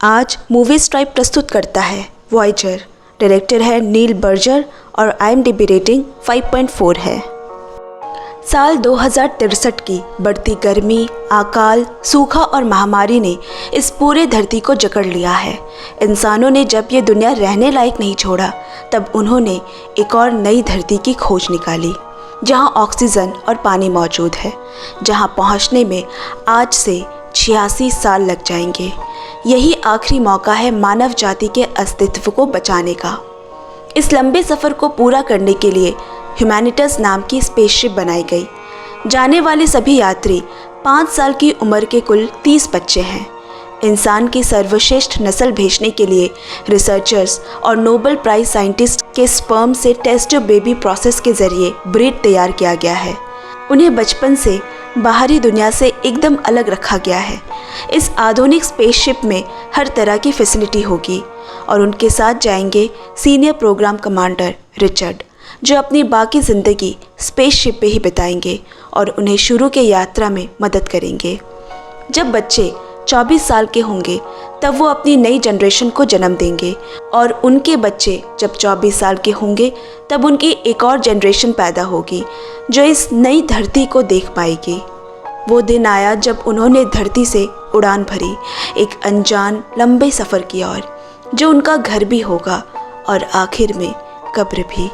आज movie stripe प्रस्तुत करता है वॉयेजर। डायरेक्टर है नील बर्जर और IMDb रेटिंग 5.4 है। साल 2063 की बढ़ती गर्मी, अकाल, सूखा और महामारी ने इस पूरे धरती को जकड़ लिया है। इंसानों ने जब ये दुनिया रहने लायक नहीं छोड़ा, तब उन्होंने एक और नई धरती की खोज निकाली, जहां ऑक्सीजन और पानी मौजूद है, जहां पहुंचने में आज से 86 साल लग जाएंगे। यही आखिरी मौका है मानव जाति के अस्तित्व को बचाने का। इस लंबे सफ़र को पूरा करने के लिए ह्यूमैनिटस नाम की स्पेसशिप बनाई गई। जाने वाले सभी यात्री 5 साल की उम्र के कुल 30 बच्चे हैं। इंसान की सर्वश्रेष्ठ नस्ल भेजने के लिए रिसर्चर्स और नोबेल प्राइज साइंटिस्ट के स्पर्म से टेस्ट बेबी प्रोसेस के जरिए ब्रीड तैयार किया गया है। उन्हें बचपन से बाहरी दुनिया से एकदम अलग रखा गया है। इस आधुनिक स्पेसशिप में हर तरह की फैसिलिटी होगी और उनके साथ जाएंगे सीनियर प्रोग्राम कमांडर रिचर्ड, जो अपनी बाकी ज़िंदगी स्पेसशिप पे ही बिताएंगे और उन्हें शुरू के यात्रा में मदद करेंगे। जब बच्चे 24 साल के होंगे तब वो अपनी नई जनरेशन को जन्म देंगे और उनके बच्चे जब 24 साल के होंगे तब उनकी एक और जनरेशन पैदा होगी जो इस नई धरती को देख पाएगी। वो दिन आया जब उन्होंने धरती से उड़ान भरी, एक अनजान लंबे सफ़र की ओर, जो उनका घर भी होगा और आखिर में कब्र भी।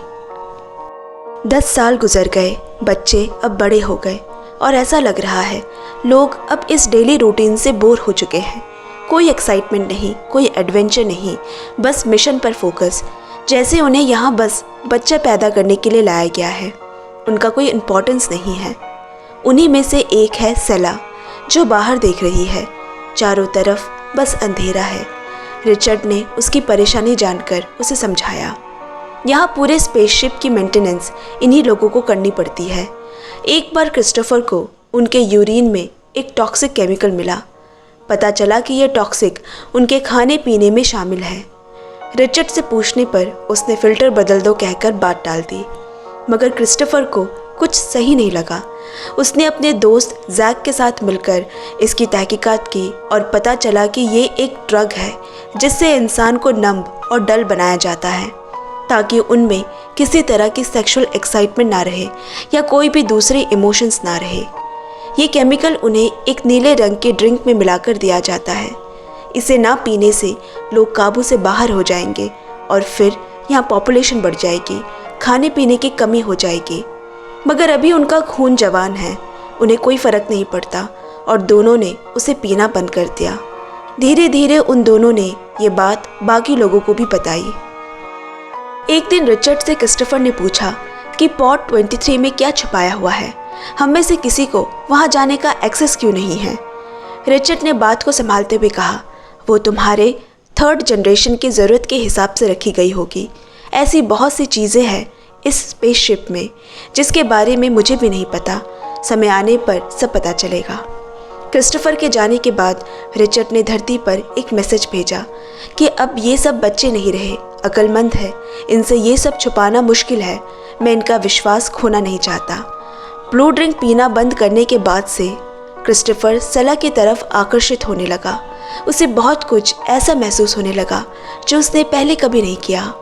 10 साल गुजर गए, बच्चे अब बड़े हो गए और ऐसा लग रहा है लोग अब इस डेली रूटीन से बोर हो चुके हैं। कोई एक्साइटमेंट नहीं, कोई एडवेंचर नहीं, बस मिशन पर फोकस, जैसे उन्हें यहाँ बस बच्चा पैदा करने के लिए लाया गया है। उनका कोई इम्पोर्टेंस नहीं है। उन्हीं में से एक है सेला, जो बाहर देख रही है। चारों तरफ बस अंधेरा है। रिचर्ड ने उसकी परेशानी जानकर उसे समझाया। यहाँ पूरे स्पेसशिप की मेंटेनेंस इन्हीं लोगों को करनी पड़ती है। एक बार क्रिस्टोफर को उनके यूरिन में एक टॉक्सिक केमिकल मिला। पता चला कि यह टॉक्सिक उनके खाने पीने में शामिल है। रिचर्ड से पूछने पर उसने फ़िल्टर बदल दो कहकर बात टाल दी, मगर क्रिस्टोफर को कुछ सही नहीं लगा। उसने अपने दोस्त जैक के साथ मिलकर इसकी तहकीकात की और पता चला कि ये एक ड्रग है जिससे इंसान को नंब और डल बनाया जाता है, ताकि उनमें किसी तरह की सेक्सुअल एक्साइटमेंट ना रहे या कोई भी दूसरे इमोशंस ना रहे। ये केमिकल उन्हें एक नीले रंग के ड्रिंक में मिलाकर दिया जाता है। इसे ना पीने से लोग काबू से बाहर हो जाएंगे और फिर यहाँ पॉपुलेशन बढ़ जाएगी, खाने पीने की कमी हो जाएगी। मगर अभी उनका खून जवान है, उन्हें कोई फ़र्क नहीं पड़ता और दोनों ने उसे पीना बंद कर दिया। धीरे धीरे उन दोनों ने ये बात बाकी लोगों को भी बताई। एक दिन रिचर्ड से क्रिस्टोफर ने पूछा कि पॉट 23 में क्या छुपाया हुआ है, हम में से किसी को वहां जाने का एक्सेस क्यों नहीं है। रिचर्ड ने बात को संभालते हुए कहा, वो तुम्हारे 3rd जनरेशन की ज़रूरत के हिसाब से रखी गई होगी। ऐसी बहुत सी चीज़ें हैं इस स्पेसशिप में जिसके बारे में मुझे भी नहीं पता। समय आने पर सब पता चलेगा। क्रिस्टोफर के जाने के बाद रिचर्ड ने धरती पर एक मैसेज भेजा कि अब ये सब बच्चे नहीं रहे, अक्लमंद है, इनसे ये सब छुपाना मुश्किल है। मैं इनका विश्वास खोना नहीं चाहता। ब्लू ड्रिंक पीना बंद करने के बाद से क्रिस्टोफर सेला की तरफ आकर्षित होने लगा। उसे बहुत कुछ ऐसा महसूस होने लगा जो उसने पहले कभी नहीं किया।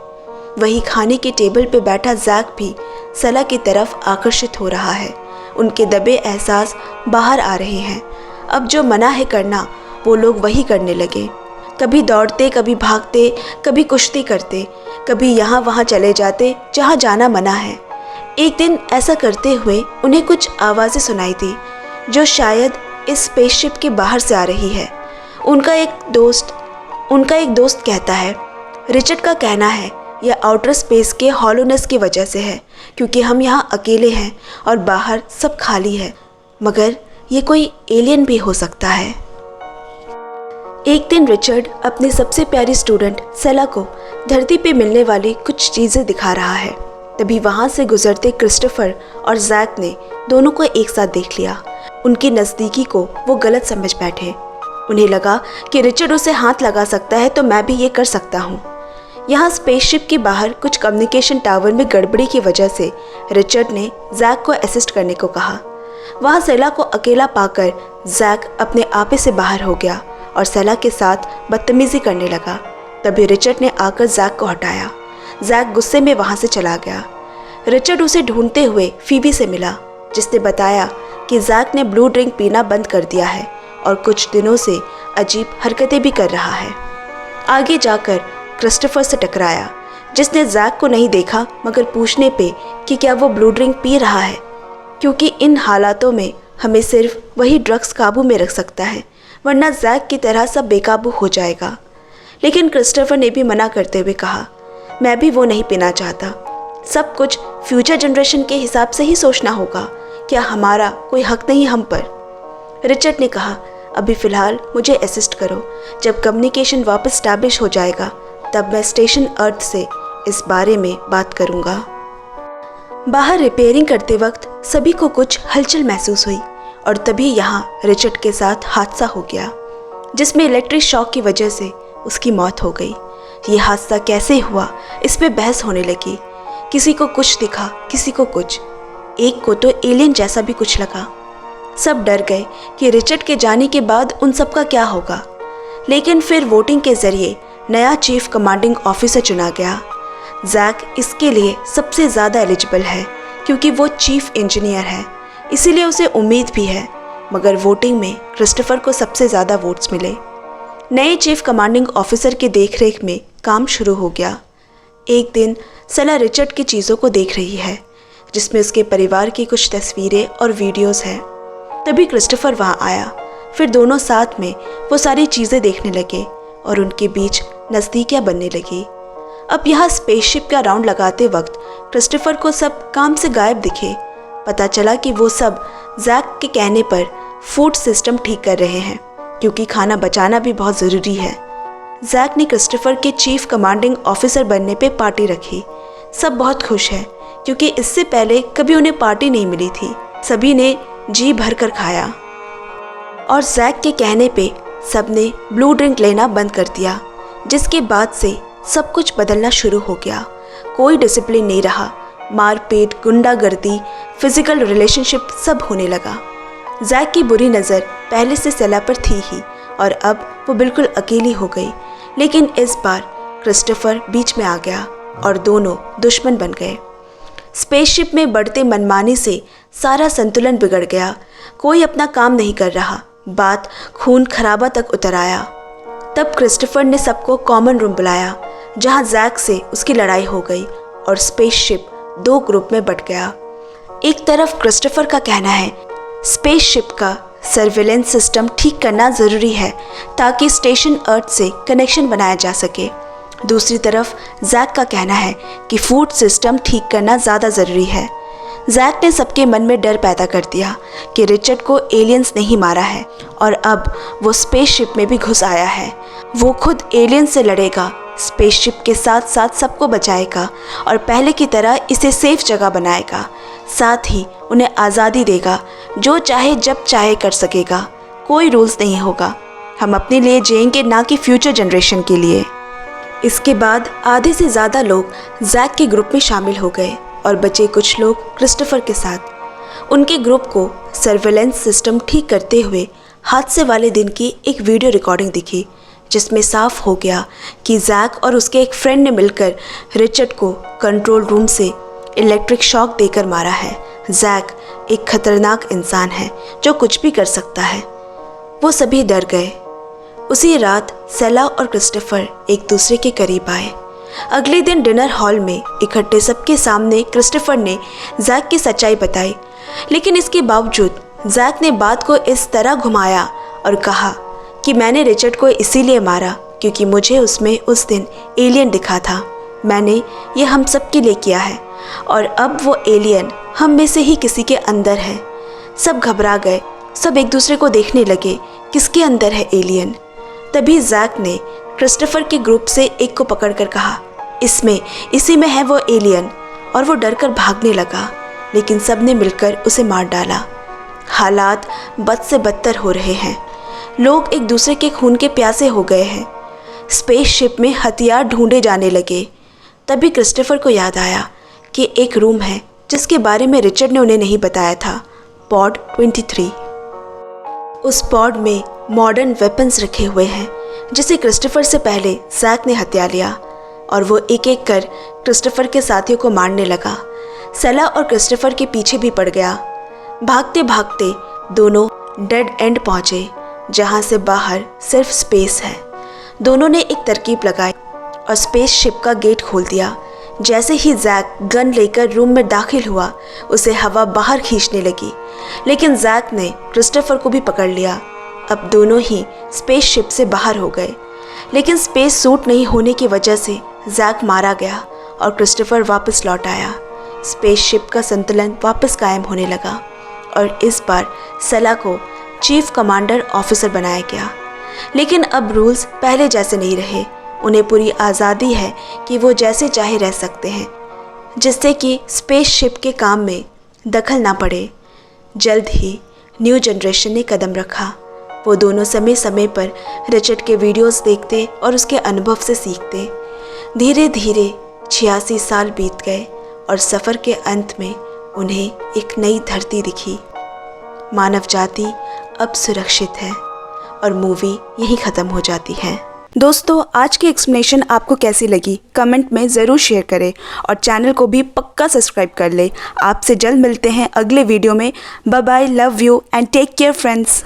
वही खाने के टेबल पे बैठा जैक भी सेला की तरफ आकर्षित हो रहा है। उनके दबे एहसास बाहर आ रहे हैं। अब जो मना है करना, वो लोग वही करने लगे। कभी दौड़ते, कभी भागते, कभी कुश्ती करते, कभी यहाँ वहाँ चले जाते जहाँ जाना मना है। एक दिन ऐसा करते हुए उन्हें कुछ आवाज़ें सुनाई दी जो शायद इस स्पेसशिप के बाहर से आ रही है। उनका एक दोस्त कहता है, रिचर्ड का कहना है यह आउटर स्पेस के हॉलोनेस की वजह से है, क्योंकि हम यहाँ अकेले हैं और बाहर सब खाली है, मगर ये कोई एलियन भी हो सकता है। एक दिन रिचर्ड अपनी सबसे प्यारी स्टूडेंट सेला को धरती पे मिलने वाली कुछ चीज़ें दिखा रहा है। तभी वहाँ से गुजरते क्रिस्टोफर और जैक ने दोनों को एक साथ देख लिया। उनकी नज़दीकी को वो गलत समझ बैठे। उन्हें लगा कि रिचर्ड उसे हाथ लगा सकता है तो मैं भी ये कर सकता हूँ। यहाँ स्पेसशिप के बाहर कुछ कम्युनिकेशन टावर में गड़बड़ी की वजह से रिचर्ड ने जैक को असिस्ट करने को कहा। वहाँ सेला को अकेला पाकर जैक अपने आपे से बाहर हो गया और सेला के साथ बदतमीजी करने लगा। तभी रिचर्ड ने आकर जैक को हटाया। जैक गुस्से में वहाँ से चला गया। रिचर्ड उसे ढूंढते हुए फीबी से मिला, जिसने बताया कि जैक ने ब्लू ड्रिंक पीना बंद कर दिया है और कुछ दिनों से अजीब हरकतें भी कर रहा है। आगे जाकर क्रिस्टोफर से टकराया, जिसने जैक को नहीं देखा, मगर पूछने पे कि क्या वो ब्लू ड्रिंक पी रहा है, क्योंकि इन हालातों में हमें सिर्फ वही ड्रग्स काबू में रख सकता है, वरना जैक की तरह सब बेकाबू हो जाएगा। लेकिन क्रिस्टोफर ने भी मना करते हुए कहा, मैं भी वो नहीं पीना चाहता। सब कुछ फ्यूचर जनरेशन के हिसाब से ही सोचना होगा, क्या हमारा कोई हक नहीं हम पर? रिचर्ड ने कहा, अभी फ़िलहाल मुझे असिस्ट करो। जब कम्युनिकेशन वापस स्टैब्लिश हो जाएगा तब मैं स्टेशन अर्थ से इस बारे में बात करूंगा। बाहर रिपेयरिंग करते वक्त सभी को कुछ हलचल महसूस हुई और तभी यहाँ रिचर्ड के साथ हादसा हो गया, जिसमें इलेक्ट्रिक शॉक की वजह से उसकी मौत हो गई। ये हादसा कैसे हुआ, इस पे बहस होने लगी। किसी को कुछ दिखा, किसी को कुछ, एक को तो एलियन जैसा भी कुछ लगा। सब डर गए कि रिचर्ड के जाने के बाद उन सब का क्या होगा। लेकिन फिर वोटिंग के जरिए नया चीफ कमांडिंग ऑफिसर चुना गया। जैक इसके लिए सबसे ज़्यादा एलिजिबल है क्योंकि वो चीफ इंजीनियर है, इसीलिए उसे उम्मीद भी है। मगर वोटिंग में क्रिस्टोफर को सबसे ज़्यादा वोट्स मिले। नए चीफ कमांडिंग ऑफिसर के देखरेख में काम शुरू हो गया। एक दिन सेला रिचर्ड की चीज़ों को देख रही है, जिसमें उसके परिवार की कुछ तस्वीरें और वीडियोस हैं। तभी क्रिस्टोफर वहाँ आया। फिर दोनों साथ में वो सारी चीज़ें देखने लगे और उनके बीच नज़दीकियाँ बनने लगी। अब यहाँ स्पेसशिप का राउंड लगाते वक्त क्रिस्टोफर को सब काम से गायब दिखे। पता चला कि वो सब जैक के कहने पर फूड सिस्टम ठीक कर रहे हैं, क्योंकि खाना बचाना भी बहुत ज़रूरी है। जैक ने क्रिस्टोफर के चीफ कमांडिंग ऑफिसर बनने पे पार्टी रखी। सब बहुत खुश हैं क्योंकि इससे पहले कभी उन्हें पार्टी नहीं मिली थी। सभी ने जी भर कर खाया और जैक के कहने पे सबने ब्लू ड्रिंक लेना बंद कर दिया, जिसके बाद से सब कुछ बदलना शुरू हो गया। कोई डिसिप्लिन नहीं रहा। मारपीट, गुंडागर्दी, फिजिकल रिलेशनशिप सब होने लगा। जैक की बुरी नज़र पहले से सेला पर थी ही और अब वो बिल्कुल अकेली हो गई। लेकिन इस बार क्रिस्टोफर बीच में आ गया और दोनों दुश्मन बन गए। स्पेसशिप में बढ़ते मनमानी से सारा संतुलन बिगड़ गया। कोई अपना काम नहीं कर रहा। बात खून खराबा तक उतर आया। तब क्रिस्टोफर ने सबको कॉमन रूम बुलाया, जहां जैक से उसकी लड़ाई हो गई और स्पेसशिप दो ग्रुप में बंट गया। एक तरफ क्रिस्टोफर का कहना है स्पेसशिप का सर्विलेंस सिस्टम ठीक करना ज़रूरी है ताकि स्टेशन अर्थ से कनेक्शन बनाया जा सके। दूसरी तरफ जैक का कहना है कि फूड सिस्टम ठीक करना ज़्यादा ज़रूरी है। जैक ने सबके मन में डर पैदा कर दिया कि रिचर्ड को एलियंस नहीं मारा है और अब वो स्पेसशिप में भी घुस आया है। वो खुद एलियंस से लड़ेगा, स्पेसशिप के साथ साथ सबको बचाएगा और पहले की तरह इसे सेफ जगह बनाएगा। साथ ही उन्हें आज़ादी देगा, जो चाहे जब चाहे कर सकेगा। कोई रूल्स नहीं होगा। हम अपने लिए जिएंगे, ना कि फ्यूचर जनरेशन के लिए। इसके बाद आधे से ज़्यादा लोग जैक के ग्रुप में शामिल हो गए और बचे कुछ लोग क्रिस्टोफर के साथ। उनके ग्रुप को सर्वेलेंस सिस्टम ठीक करते हुए हादसे वाले दिन की एक वीडियो रिकॉर्डिंग दिखी, जिसमें साफ हो गया कि जैक और उसके एक फ्रेंड ने मिलकर रिचर्ड को कंट्रोल रूम से इलेक्ट्रिक शॉक देकर मारा है। जैक एक खतरनाक इंसान है जो कुछ भी कर सकता है। वो सभी डर गए। उसी रात सेला और क्रिस्टोफर एक दूसरे के करीब आए। अगले दिन डिनर हॉल में इकट्ठे सबके सामने क्रिस्टोफर ने जैक की सच्चाई बताई, लेकिन इसके बावजूद जैक ने बात को इस तरह घुमाया और कहा कि मैंने रिचर्ड को इसीलिए मारा क्योंकि मुझे उसमें उस दिन एलियन दिखा था। मैंने ये हम सब के लिए किया है और अब वो एलियन हम में से ही किसी के अंदर है। सब घबरा गए। सब एक दूसरे को देखने लगे, किसके अंदर है एलियन। तभी जैक ने क्रिस्टोफर के ग्रुप से एक को पकड़कर कहा, इसी में है वो एलियन, और वो डरकर भागने लगा। लेकिन सब ने मिलकर उसे मार डाला। हालात बद से बदतर हो रहे हैं। लोग एक दूसरे के खून के प्यासे हो गए हैं। स्पेसशिप में हथियार ढूंढे जाने लगे। तभी क्रिस्टोफर को याद आया कि एक रूम है जिसके बारे में रिचर्ड ने उन्हें नहीं बताया था, पॉड 23। उस पॉड में मॉडर्न वेपन्स रखे हुए हैं जिसे क्रिस्टोफर से पहले जैक ने हत्या लिया और वो एक एक कर क्रिस्टोफर के साथियों को मारने लगा। सेला और क्रिस्टोफर के पीछे भी पड़ गया। भागते भागते दोनों डेड एंड पहुंचे जहां से बाहर सिर्फ स्पेस है। दोनों ने एक तरकीब लगाई और स्पेसशिप का गेट खोल दिया। जैसे ही जैक गन लेकर रूम में दाखिल हुआ उसे हवा बाहर खींचने लगी, लेकिन जैक ने क्रिस्टोफर को भी पकड़ लिया। अब दोनों ही स्पेसशिप से बाहर हो गए, लेकिन स्पेस सूट नहीं होने की वजह से जैक मारा गया और क्रिस्टोफर वापस लौट आया। स्पेसशिप का संतुलन वापस कायम होने लगा और इस बार सेला को चीफ कमांडर ऑफिसर बनाया गया। लेकिन अब रूल्स पहले जैसे नहीं रहे। उन्हें पूरी आज़ादी है कि वो जैसे चाहे रह सकते हैं, जिससे कि स्पेसशिप के काम में दखल ना पड़े। जल्द ही न्यू जनरेशन ने कदम रखा। वो दोनों समय समय पर रिचर्ड के वीडियोस देखते और उसके अनुभव से सीखते। धीरे धीरे 86 साल बीत गए और सफ़र के अंत में उन्हें एक नई धरती दिखी। मानव जाति अब सुरक्षित है और मूवी यहीं ख़त्म हो जाती है। दोस्तों, आज की एक्सप्लेनेशन आपको कैसी लगी कमेंट में ज़रूर शेयर करें और चैनल को भी पक्का सब्सक्राइब कर ले। आपसे जल्द मिलते हैं अगले वीडियो में। Bye bye, love you and take care friends.